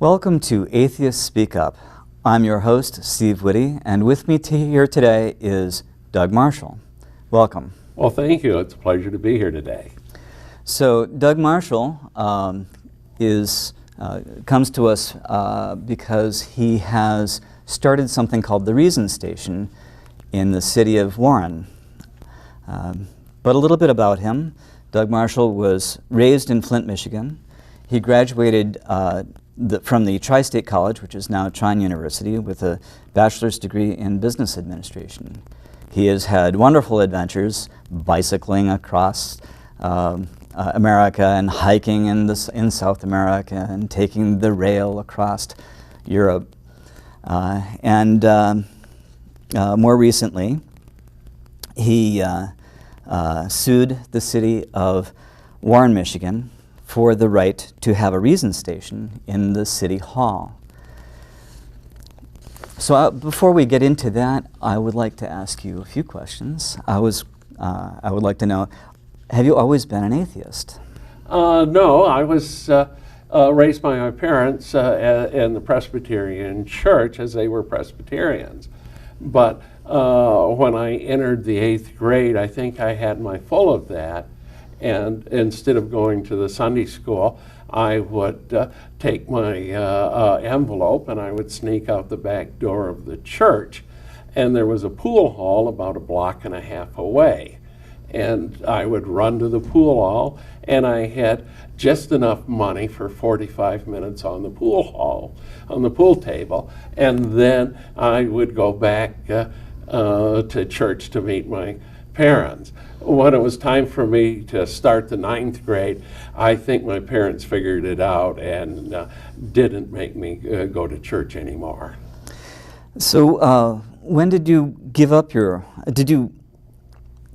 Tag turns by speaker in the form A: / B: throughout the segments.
A: Welcome to Atheists Speak Up. I'm your host, Steve Whitty, and with me here today is Doug Marshall. Welcome.
B: Well, thank you. It's a pleasure to be here today.
A: So Doug Marshall comes to us because he has started something called the Reason Station in the city of Warren. But a little bit about him. Doug Marshall was raised in Flint, Michigan. He graduated from the Tri-State College, which is now Trine University, with a bachelor's degree in business administration. He has had wonderful adventures, bicycling across America and hiking in South America and taking the rail across Europe. More recently, he sued the city of Warren, Michigan, for the right to have a Reason Station in the city hall. So before we get into that, I would like to ask you a few questions. I would like to know, have you always been an atheist?
B: No, I was raised by my parents in the Presbyterian church, as they were Presbyterians. But when I entered the 8th grade, I think I had my full of that. And instead of going to the Sunday school, I would take my envelope and I would sneak out the back door of the church. And there was a pool hall about a block and a half away. And I would run to the pool hall, and I had just enough money for 45 minutes on the pool table. And then I would go back to church to meet my parents. When it was time for me to start the 9th grade, I think my parents figured it out and didn't make me go to church anymore.
A: So when did you give up your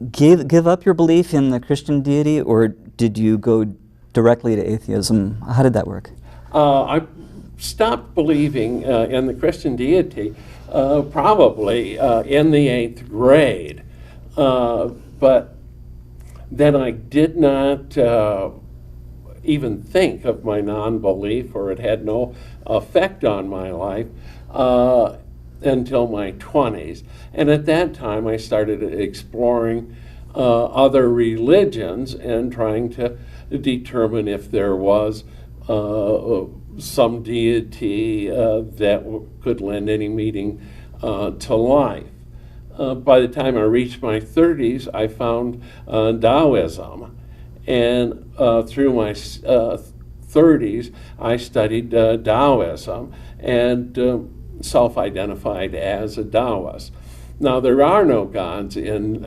A: belief in the Christian deity, or did you go directly to atheism? How did that work?
B: I stopped believing in the Christian deity probably in the 8th grade. But then I did not even think of my non-belief, or it had no effect on my life until my 20s. And at that time I started exploring other religions and trying to determine if there was some deity that could lend any meaning to life. By the time I reached my 30s, I found Taoism, and through my 30s, I studied Taoism and self-identified as a Taoist. Now, there are no gods in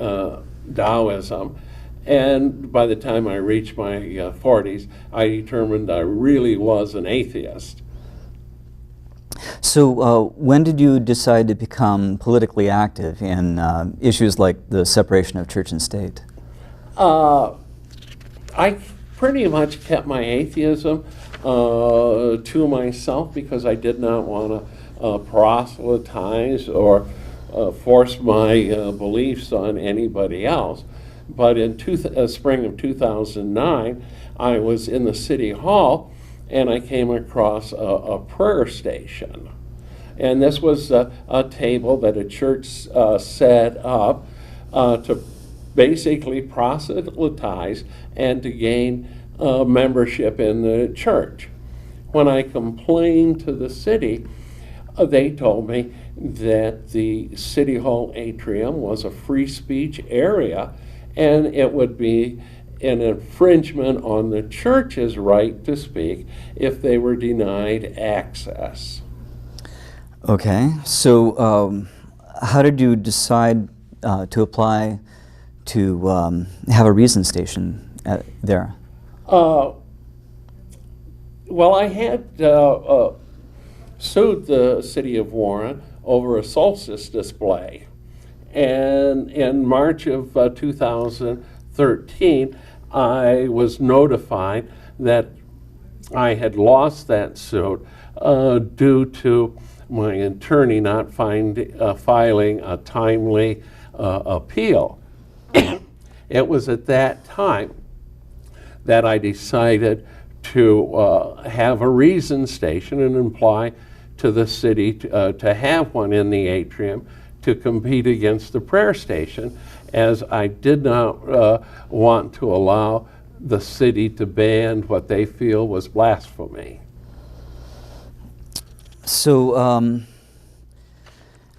B: Taoism, and by the time I reached my 40s, I determined I really was an atheist.
A: So when did you decide to become politically active in issues like the separation of church and state?
B: I pretty much kept my atheism to myself because I did not want to proselytize or force my beliefs on anybody else. But in spring of 2009, I was in the city hall and I came across a prayer station. And this was a table that a church set up to basically proselytize and to gain membership in the church. When I complained to the city, they told me that the City Hall atrium was a free speech area and it would be an infringement on the church's right to speak if they were denied access.
A: Okay, so how did you decide to apply to have a Reason Station there?
B: Well, I had sued the city of Warren over a solstice display. And in March of 2013, I was notified that I had lost that suit due to my attorney not filing a timely appeal. It was at that time that I decided to have a Reason Station and imply to the city to have one in the atrium to compete against the prayer station, as I did not want to allow the city to ban what they feel was blasphemy.
A: So,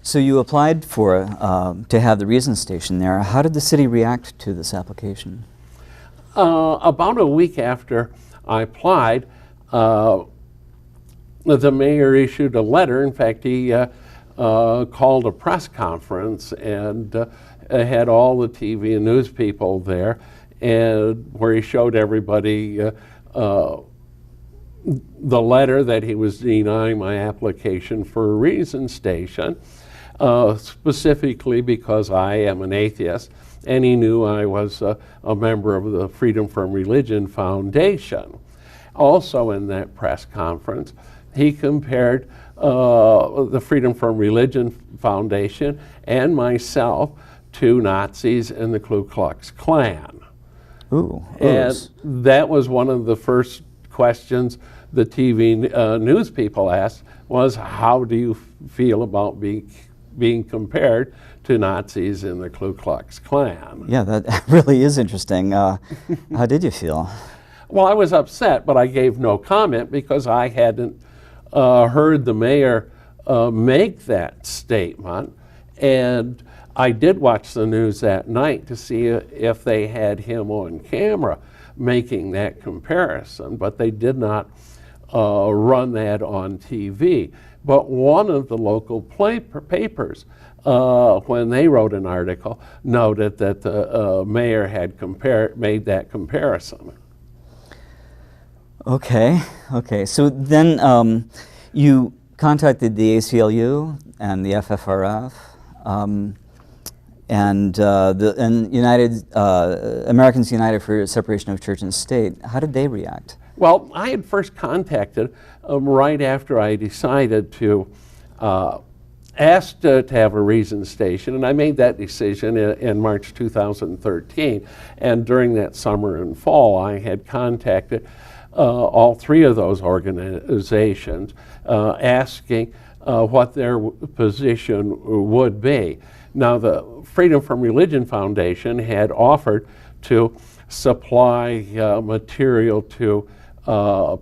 A: so you applied for to have the Reason Station there. How did the city react to this application?
B: About a week after I applied, the mayor issued a letter. In fact, he called a press conference and had all the TV and news people there, and where he showed everybody the letter that he was denying my application for a Reason Station, specifically because I am an atheist, and he knew I was a member of the Freedom from Religion Foundation. Also in that press conference, he compared the Freedom from Religion Foundation and myself to Nazis and the Ku Klux Klan.
A: Ooh,
B: and that was one of the first questions the TV news people asked, was how do you feel about being compared to Nazis in the Ku Klux Klan?
A: Yeah, that really is interesting. How did you feel?
B: Well, I was upset, but I gave no comment because I hadn't heard the mayor make that statement. And I did watch the news that night to see if they had him on camera making that comparison, but they did not run that on TV. But one of the local papers, when they wrote an article, noted that the mayor had made that comparison.
A: Okay, okay. So then you contacted the ACLU and the FFRF and Americans United for Separation of Church and State. How did they react?
B: Well, I had first contacted right after I decided to ask to have a Reason Station, and I made that decision in March 2013. And during that summer and fall, I had contacted all three of those organizations asking what their position would be. Now, the Freedom from Religion Foundation had offered to supply material to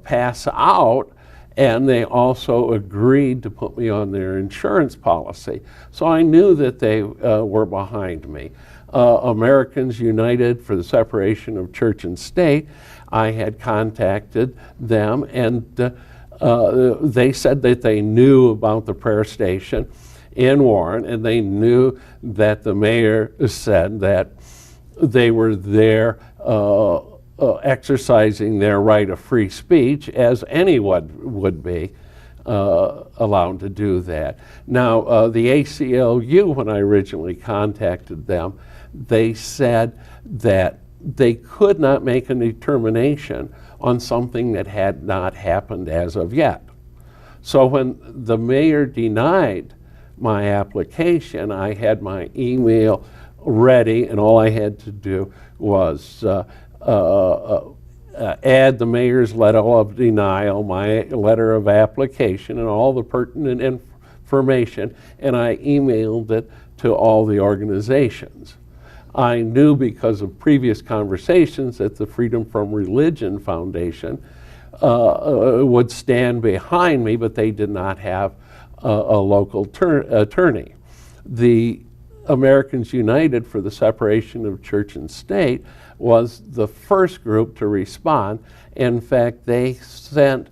B: pass out, and they also agreed to put me on their insurance policy. So I knew that they were behind me. Americans United for the Separation of Church and State, I had contacted them, and they said that they knew about the prayer station in Warren, and they knew that the mayor said that they were there exercising their right of free speech, as anyone would be allowed to do that. Now, the ACLU, when I originally contacted them, they said that they could not make a determination on something that had not happened as of yet. So when the mayor denied my application, I had my email ready, and all I had to do was add the mayor's letter of denial, my letter of application, and all the pertinent information, and I emailed it to all the organizations. I knew because of previous conversations that the Freedom from Religion Foundation would stand behind me, but they did not have a local attorney. The Americans United for the Separation of Church and State was the first group to respond. In fact, they sent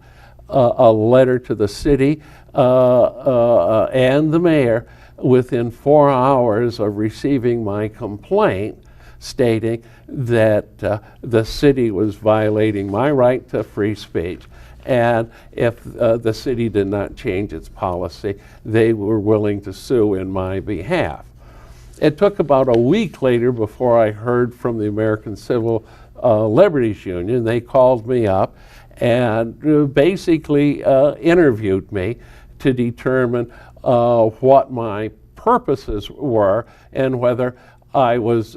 B: a letter to the city and the mayor within 4 hours of receiving my complaint, stating that the city was violating my right to free speech, and if the city did not change its policy, they were willing to sue in my behalf. It took about a week later before I heard from the American Civil Liberties Union. They called me up and basically interviewed me to determine what my purposes were and whether I was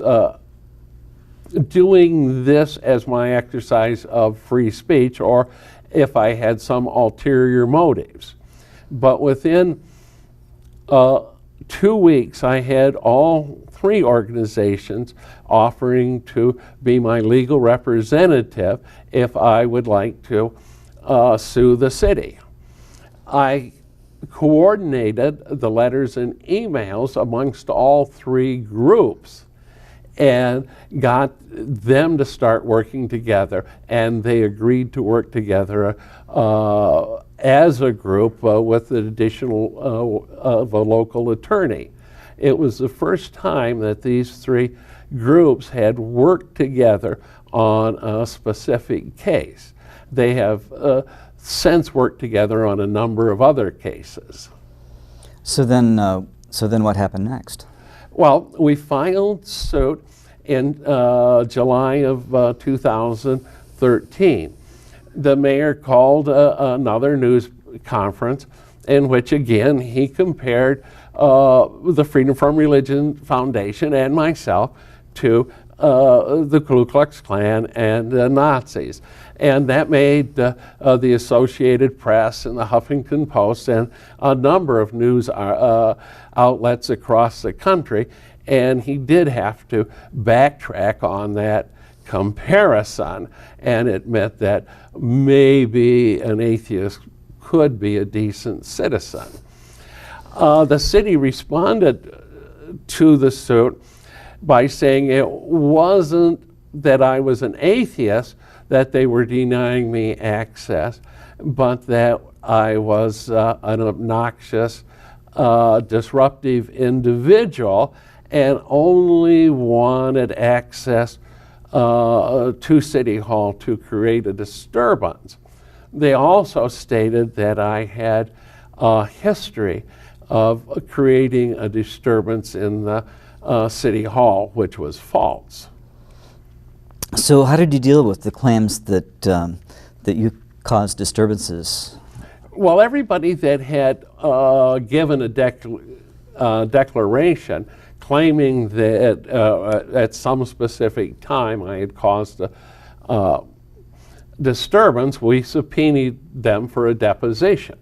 B: doing this as my exercise of free speech or if I had some ulterior motives. But within 2 weeks, I had all 3 organizations offering to be my legal representative if I would like to sue the city. I coordinated the letters and emails amongst all 3 groups and got them to start working together, and they agreed to work together as a group with the additional of a local attorney. It was the first time that these 3 groups had worked together on a specific case. They have since worked together on a number of other cases.
A: So then what happened next?
B: Well, we filed suit in July of 2013. The mayor called another news conference in which, again, he compared the Freedom from Religion Foundation and myself to the Ku Klux Klan and Nazis. And that made the Associated Press and the Huffington Post and a number of news outlets across the country. And he did have to backtrack on that comparison and admit that maybe an atheist could be a decent citizen. The city responded to the suit by saying it wasn't that I was an atheist that they were denying me access, but that I was an obnoxious, disruptive individual and only wanted access to City Hall to create a disturbance. They also stated that I had a history of creating a disturbance in the City Hall, which was false.
A: So how did you deal with the claims that you caused disturbances?
B: Well, everybody that had given a declaration claiming that at some specific time I had caused a disturbance, we subpoenaed them for a deposition.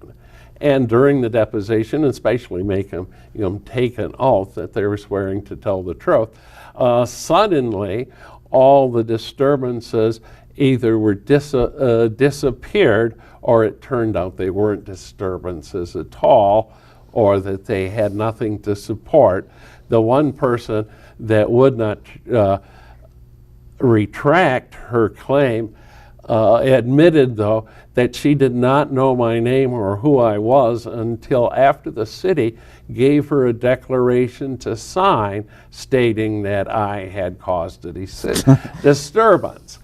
B: And during the deposition, especially make them take an oath that they were swearing to tell the truth, suddenly all the disturbances either were disappeared, or it turned out they weren't disturbances at all, or that they had nothing to support. The one person that would not retract her claim admitted, though, that she did not know my name or who I was until after the city gave her a declaration to sign stating that I had caused a disturbance.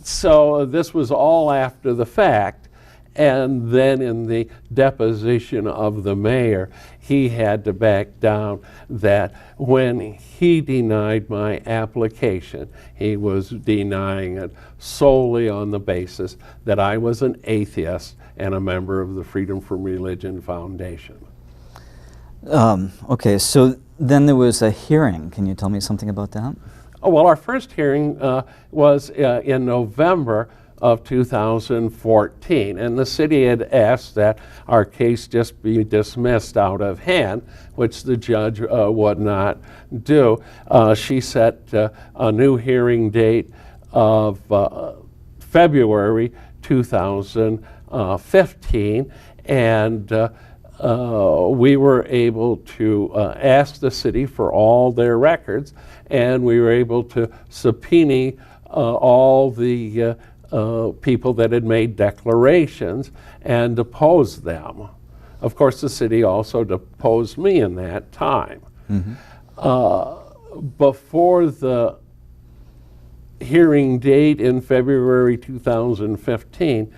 B: So this was all after the fact. And then in the deposition of the mayor, he had to back down that when he denied my application, he was denying it solely on the basis that I was an atheist and a member of the Freedom from Religion Foundation.
A: Okay, so then there was a hearing. Can you tell me something about that?
B: Oh, well, our first hearing was in November of 2014, and the city had asked that our case just be dismissed out of hand, which the judge would not do. She set a new hearing date of February 2015, and we were able to ask the city for all their records, and we were able to subpoena all the people that had made declarations and depose them. Of course, the city also deposed me in that time. Mm-hmm. Before the hearing date in February 2015,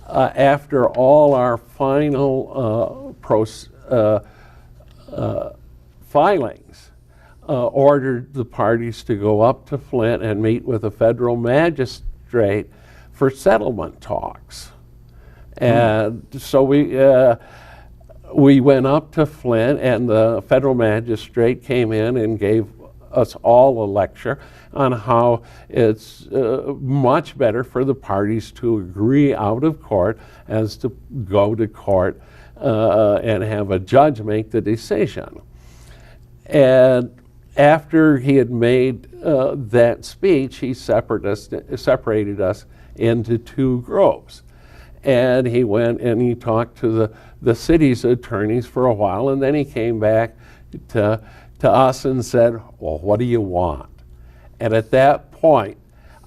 B: after all our final filings, ordered the parties to go up to Flint and meet with a federal magistrate for settlement talks. And so we went up to Flint, and the federal magistrate came in and gave us all a lecture on how it's much better for the parties to agree out of court as to go to court and have a judge make the decision. And after he had made that speech, he separated us into two groups. And he went and he talked to the city's attorneys for a while, and then he came back to us and said, well, what do you want? And at that point,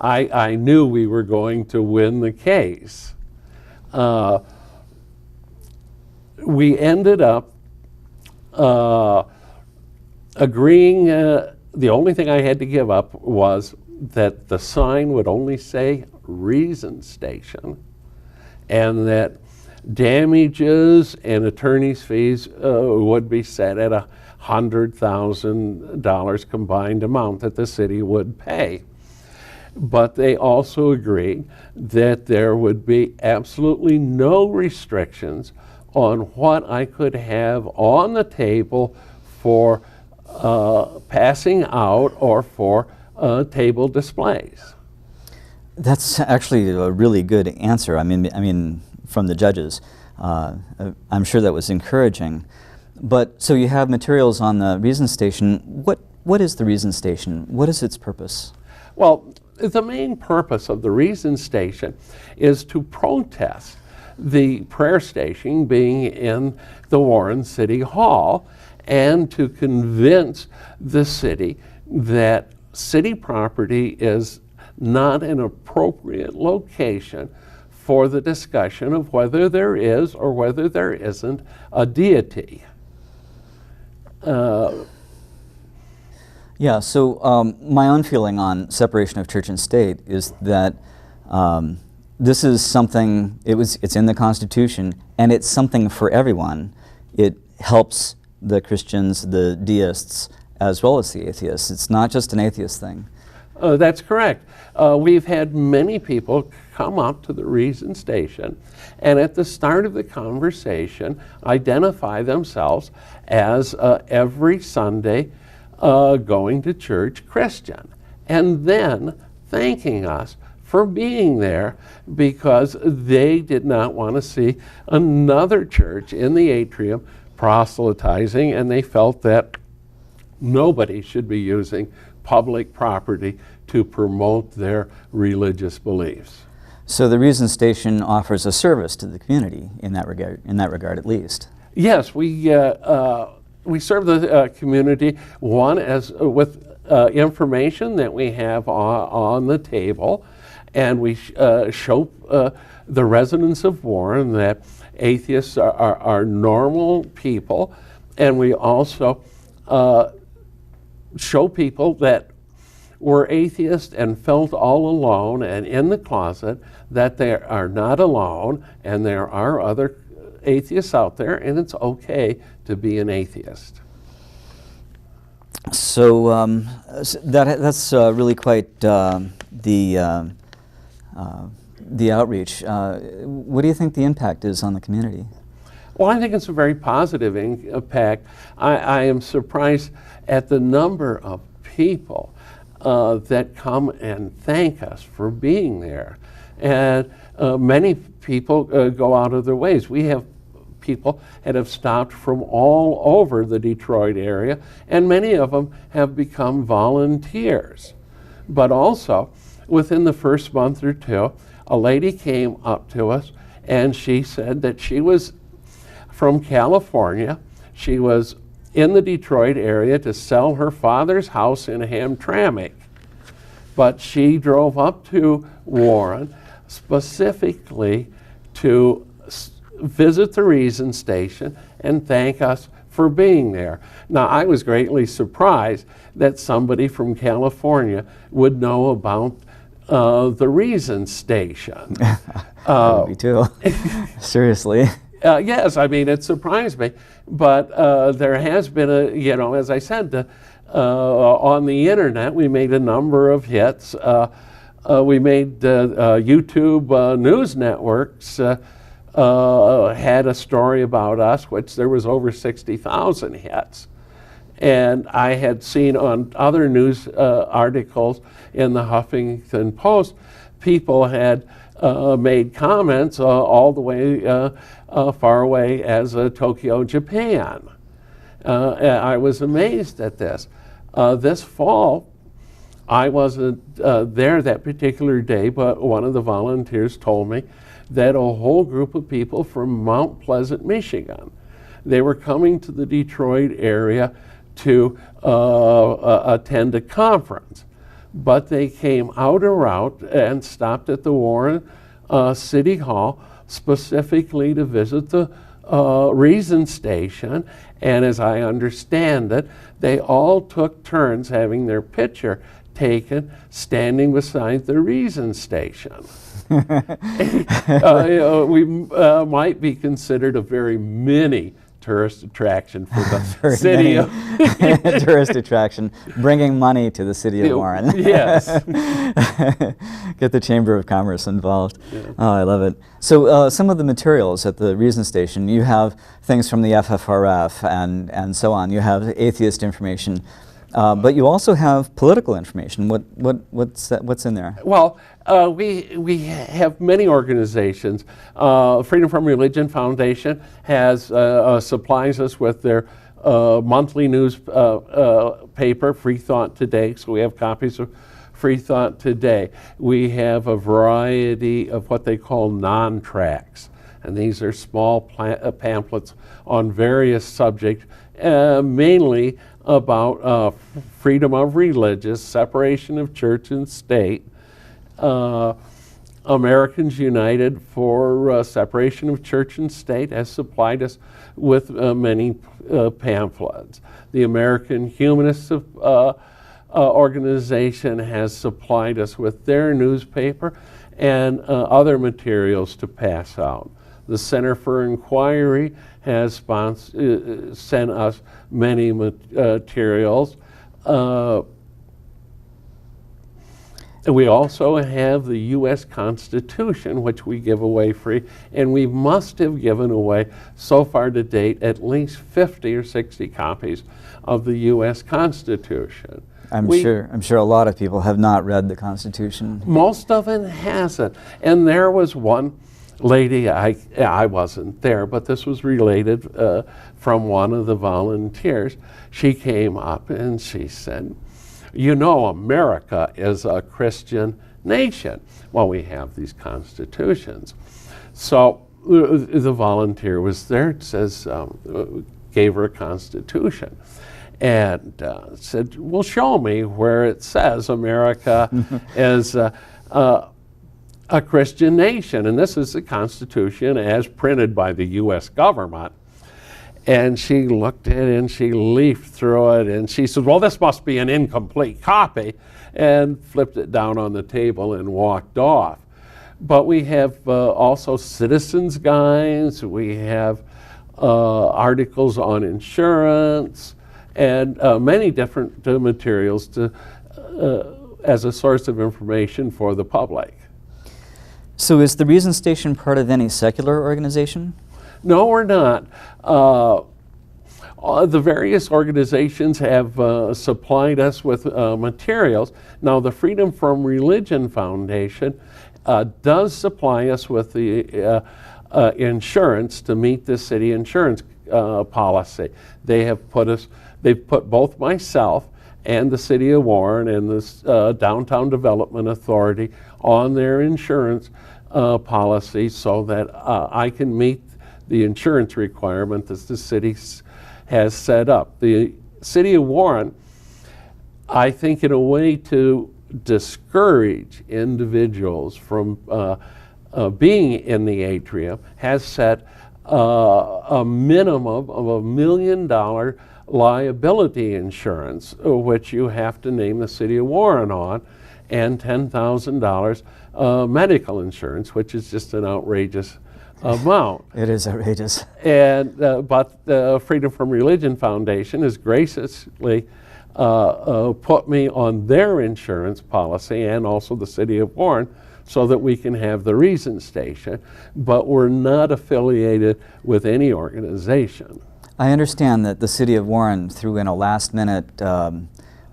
B: I knew we were going to win the case. We ended up agreeing, the only thing I had to give up was that the sign would only say Reason Station, and that damages and attorney's fees would be set at $100,000 combined amount that the city would pay. But they also agreed that there would be absolutely no restrictions on what I could have on the table for passing out or for table displays.
A: That's actually a really good answer. I mean, from the judges. I'm sure that was encouraging. But so you have materials on the Reason Station. What is the Reason Station? What is its purpose?
B: Well, the main purpose of the Reason Station is to protest the prayer station being in the Warren City Hall, and to convince the city that city property is not an appropriate location for the discussion of whether there is or whether there isn't a deity.
A: Yeah, so my own feeling on separation of church and state is that this is something, it's in the Constitution, and it's something for everyone. It helps the Christians, the deists, as well as the atheists. It's not just an atheist thing.
B: That's correct. We've had many people come up to the Reason Station and at the start of the conversation identify themselves as every Sunday going to church Christian, and then thanking us for being there because they did not want to see another church in the atrium proselytizing, and they felt that nobody should be using public property to promote their religious beliefs.
A: So the Reason Station offers a service to the community in that regard at least.
B: Yes, we serve the community, one, as with information that we have on the table, and we show the residents of Warren that atheists are normal people, and we also show people that were atheists and felt all alone and in the closet that they are not alone, and there are other atheists out there, and it's okay to be an atheist.
A: So that's really quite the outreach. What do you think the impact is on the community?
B: Well, I think it's a very positive impact. I am surprised at the number of people that come and thank us for being there. And many people go out of their ways. We have people that have stopped from all over the Detroit area, and many of them have become volunteers. But also, within the first month or two, a lady came up to us and she said that she was from California. She was in the Detroit area to sell her father's house in Hamtramck, but she drove up to Warren specifically to visit the Reason Station and thank us for being there. Now, I was greatly surprised that somebody from California would know about the Reason Station.
A: Me too. Seriously.
B: Yes, I mean, it surprised me. But there has been as I said, on the internet, we made a number of hits. We made YouTube news networks had a story about us, which there was over 60,000 hits. And I had seen on other news articles in the Huffington Post, people had made comments all the way far away as Tokyo, Japan. I was amazed at this. This fall, I wasn't there that particular day, but one of the volunteers told me that a whole group of people from Mount Pleasant, Michigan, they were coming to the Detroit area to attend a conference. But they came out a route and stopped at the Warren City Hall specifically to visit the Reason Station. And as I understand it, they all took turns having their picture taken standing beside the Reason Station. We might be considered a very mini tourist attraction for the city of
A: tourist attraction, bringing money to the city of Warren.
B: Yes.
A: Get the Chamber of Commerce involved.
B: Yeah.
A: Oh, I love it. So some of the materials at the Reason Station, you have things from the FFRF and so on. You have atheist information. But you also have political information. What's in there?
B: Well, we have many organizations. Freedom from Religion Foundation has supplies us with their monthly news paper, Free Thought Today. So we have copies of Free Thought Today. We have a variety of what they call non-tracts, and these are small pamphlets on various subjects, mainly about freedom of religious, separation of church and state. Americans United for Separation of Church and State has supplied us with many pamphlets. The American Humanist Organization has supplied us with their newspaper and other materials to pass out. The Center for Inquiry has sent us many materials. We also have the U.S. Constitution, which we give away free, and we must have given away, so far to date, at least 50 or 60 copies of the U.S. Constitution.
A: I'm sure a lot of people have not read the Constitution.
B: Most of it hasn't. And there was one lady, I wasn't there, but this was related from one of the volunteers. She came up and she said, "You know, America is a Christian nation." Well, we have these constitutions. So the volunteer was there, says, gave her a constitution, and said, "Well, show me where it says America is a Christian nation." And this is the Constitution as printed by the U.S. government. And she looked at it and she leafed through it and she said, "Well, this must be an incomplete copy," and flipped it down on the table and walked off. But we have also citizens' guides, we have articles on insurance, and many different materials as a source of information for the public.
A: So is the Reason Station part of any secular organization?
B: No, we're not. The various organizations have supplied us with materials. Now, the Freedom from Religion Foundation does supply us with the insurance to meet the city insurance policy. They've put both myself and the City of Warren and the Downtown Development Authority on their insurance policy so that I can meet the insurance requirement that the city has set up. The City of Warren, I think in a way to discourage individuals from being in the atrium, has set a minimum of $1 million liability insurance, which you have to name the City of Warren on, and $10,000 medical insurance, which is just an outrageous amount.
A: It is outrageous.
B: And but the Freedom from Religion Foundation has graciously put me on their insurance policy, and also the City of Warren, so that we can have the Reason Station. But we're not affiliated with any organization.
A: I understand that the city of Warren threw in a last-minute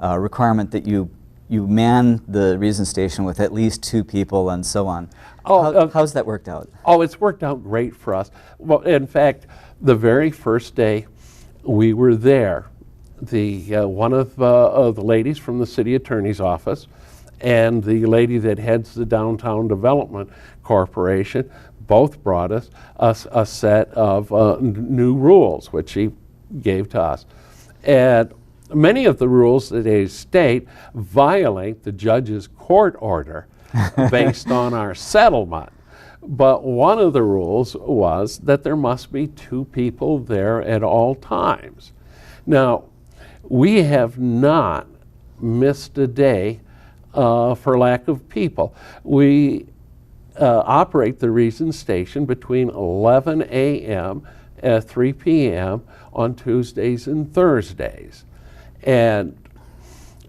A: requirement that you man the Reason Station with at least 2 people and so on. How's that worked out?
B: Oh, it's worked out great for us. Well, in fact, the very first day we were there, one of the ladies from the city attorney's office and the lady that heads the Downtown Development Corporation both brought us a set of new rules, which she gave to us. And many of the rules that they state violate the judge's court order based on our settlement. But one of the rules was that there must be 2 people there at all times. Now, we have not missed a day for lack of people. We operate the Reason Station between 11 a.m. and 3 p.m. on Tuesdays and Thursdays. And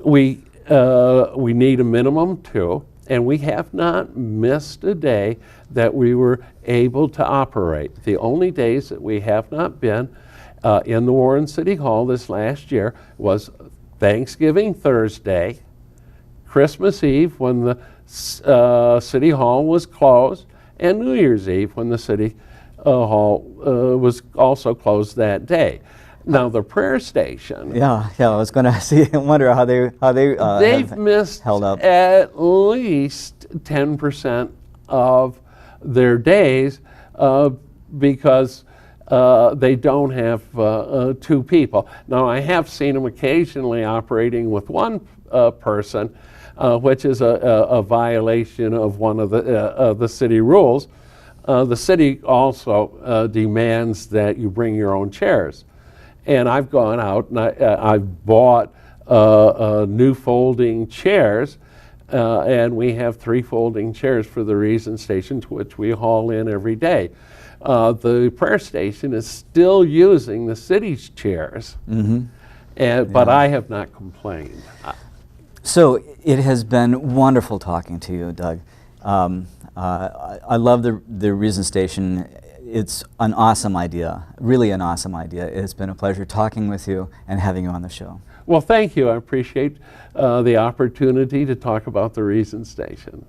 B: we need a minimum 2, and we have not missed a day that we were able to operate. The only days that we have not been in the Warren City Hall this last year was Thanksgiving Thursday, Christmas Eve when the City Hall was closed, and New Year's Eve when the City Hall was also closed that day. Now the prayer station.
A: Yeah. I was going to wonder how they
B: they've missed
A: held up.
B: At least 10% of their days because they don't have 2 people. Now I have seen them occasionally operating with 1 person, which is a violation of one of the city rules. The city also demands that you bring your own chairs. And I've gone out and I've bought new folding chairs, and we have 3 folding chairs for the Reason Station, which we haul in every day. The prayer station is still using the city's chairs, but I have not complained.
A: So it has been wonderful talking to you, Doug. I love the Reason Station. It's an awesome idea, really an awesome idea. It's been a pleasure talking with you and having you on the show.
B: Well, thank you. I appreciate the opportunity to talk about the Reason Station.